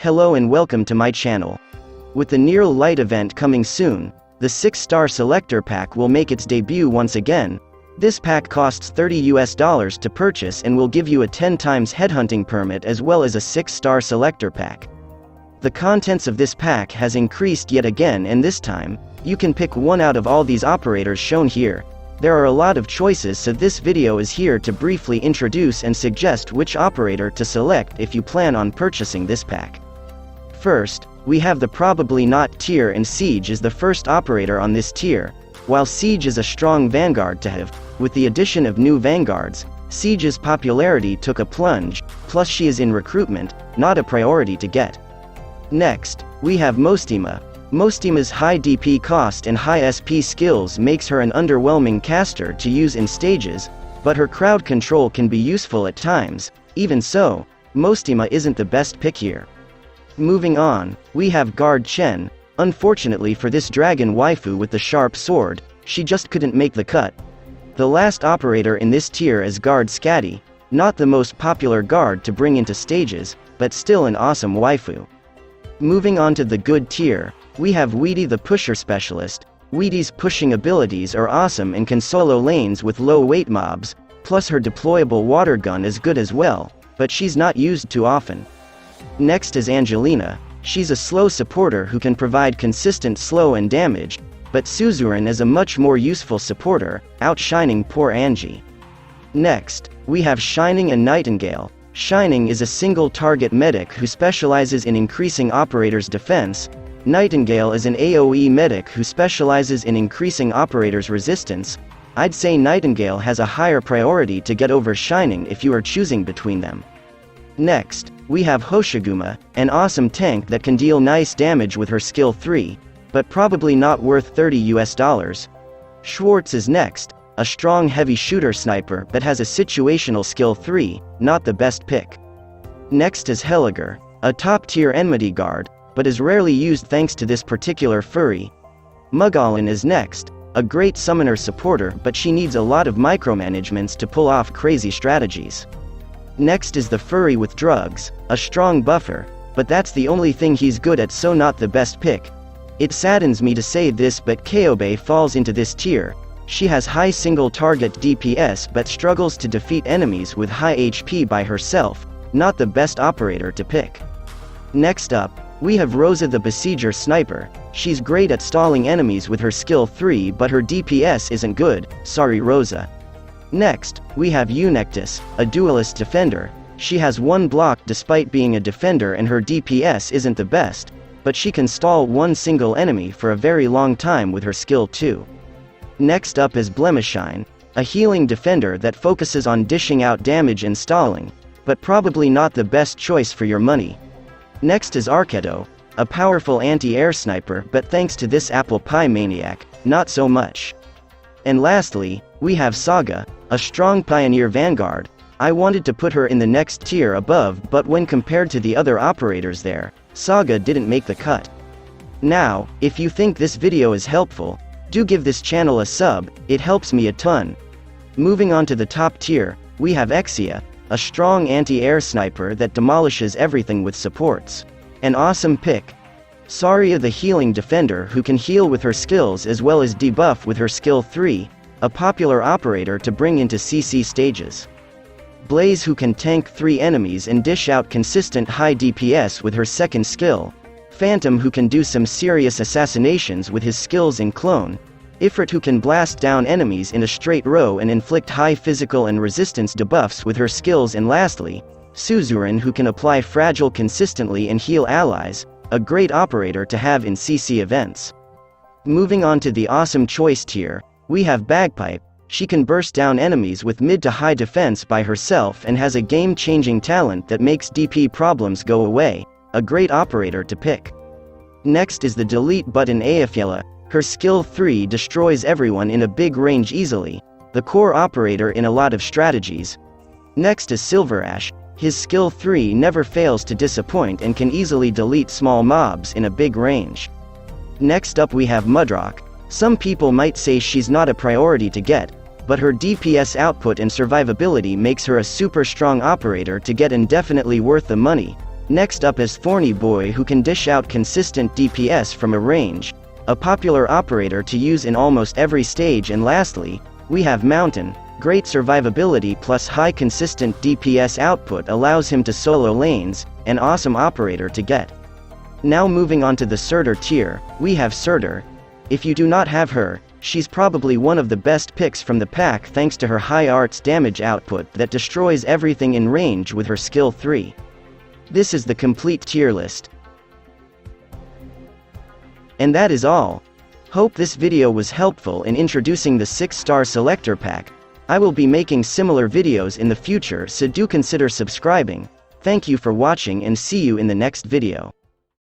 Hello and welcome to my channel. With the Near Light event coming soon, the 6-star Selector pack will make its debut once again. This pack costs $30 to purchase and will give you a 10 times headhunting permit as well as a 6-star Selector pack. The contents of this pack has increased yet again, and this time, you can pick one out of all these operators shown here. There are a lot of choices, so this video is here to briefly introduce and suggest which operator to select if you plan on purchasing this pack. First, we have the probably not tier, and Siege is the first operator on this tier. While Siege is a strong vanguard to have, with the addition of new vanguards, Siege's popularity took a plunge, plus she is in recruitment, not a priority to get. Next, we have Mostima. Mostima's high DP cost and high SP skills makes her an underwhelming caster to use in stages, but her crowd control can be useful at times. Even so, Mostima isn't the best pick here. Moving on, we have Guard Chen. Unfortunately for this dragon waifu with the sharp sword, she just couldn't make the cut. The last operator in this tier is Guard Scatty, not the most popular guard to bring into stages, but still an awesome waifu. Moving on to the good tier, we have Weedy the Pusher Specialist. Weedy's pushing abilities are awesome and can solo lanes with low weight mobs, plus her deployable water gun is good as well, but she's not used too often. Next is Angelina. She's a slow supporter who can provide consistent slow and damage, but Suzuran is a much more useful supporter, outshining poor Angie. Next, we have Shining and Nightingale. Shining is a single target medic who specializes in increasing operators' defense. Nightingale is an AoE medic who specializes in increasing operators' resistance. I'd say Nightingale has a higher priority to get over Shining if you are choosing between them. Next, we have Hoshiguma, an awesome tank that can deal nice damage with her skill 3, but probably not worth $30. Schwartz is next, a strong heavy shooter sniper but has a situational skill 3, not the best pick. Next is Heliger, a top tier enmity guard, but is rarely used thanks to this particular furry. Mugalin is next, a great summoner supporter, but she needs a lot of micromanagements to pull off crazy strategies. Next is the furry with drugs, a strong buffer, but that's the only thing he's good at, so not the best pick. It saddens me to say this, but Kyobe falls into this tier. She has high single target DPS but struggles to defeat enemies with high HP by herself, not the best operator to pick. Next up, we have Rosa the Besieger Sniper. She's great at stalling enemies with her skill 3, but her DPS isn't good, sorry Rosa. Next, we have Eunectus, a duelist defender. She has one block despite being a defender and her DPS isn't the best, but she can stall one single enemy for a very long time with her skill 2. Next up is Blemishine, a healing defender that focuses on dishing out damage and stalling, but probably not the best choice for your money. Next is Arkedo, a powerful anti-air sniper, but thanks to this apple pie maniac, not so much. And lastly, we have Saga, a strong pioneer vanguard. I wanted to put her in the next tier above, but when compared to the other operators there, Saga didn't make the cut. Now, if you think this video is helpful, do give this channel a sub, it helps me a ton. Moving on to the top tier, we have Exia, a strong anti-air sniper that demolishes everything with supports. An awesome pick. Saria the healing defender who can heal with her skills as well as debuff with her skill 3, a popular operator to bring into CC stages. Blaze who can tank 3 enemies and dish out consistent high DPS with her second skill. Phantom who can do some serious assassinations with his skills in clone. Ifrit who can blast down enemies in a straight row and inflict high physical and resistance debuffs with her skills, and lastly, Suzuran who can apply fragile consistently and heal allies, a great operator to have in CC events. Moving on to the awesome choice tier, we have Bagpipe. She can burst down enemies with mid to high defense by herself and has a game-changing talent that makes DP problems go away, a great operator to pick. Next is the delete button Aefiela. Her skill 3 destroys everyone in a big range easily, the core operator in a lot of strategies. Next is Silverash. His skill 3 never fails to disappoint and can easily delete small mobs in a big range. Next up we have Mudrock. Some people might say she's not a priority to get, but her DPS output and survivability makes her a super strong operator to get and definitely worth the money. Next up is Thorny Boy, who can dish out consistent DPS from a range, a popular operator to use in almost every stage. And lastly, we have Mountain. Great survivability plus high consistent DPS output allows him to solo lanes, an awesome operator to get. Now moving on to the Surtur tier, we have Surtur. If you do not have her, she's probably one of the best picks from the pack thanks to her high arts damage output that destroys everything in range with her skill 3. This is the complete tier list. And that is all. Hope this video was helpful in introducing the 6-star Selector pack. I will be making similar videos in the future, so do consider subscribing. Thank you for watching and see you in the next video.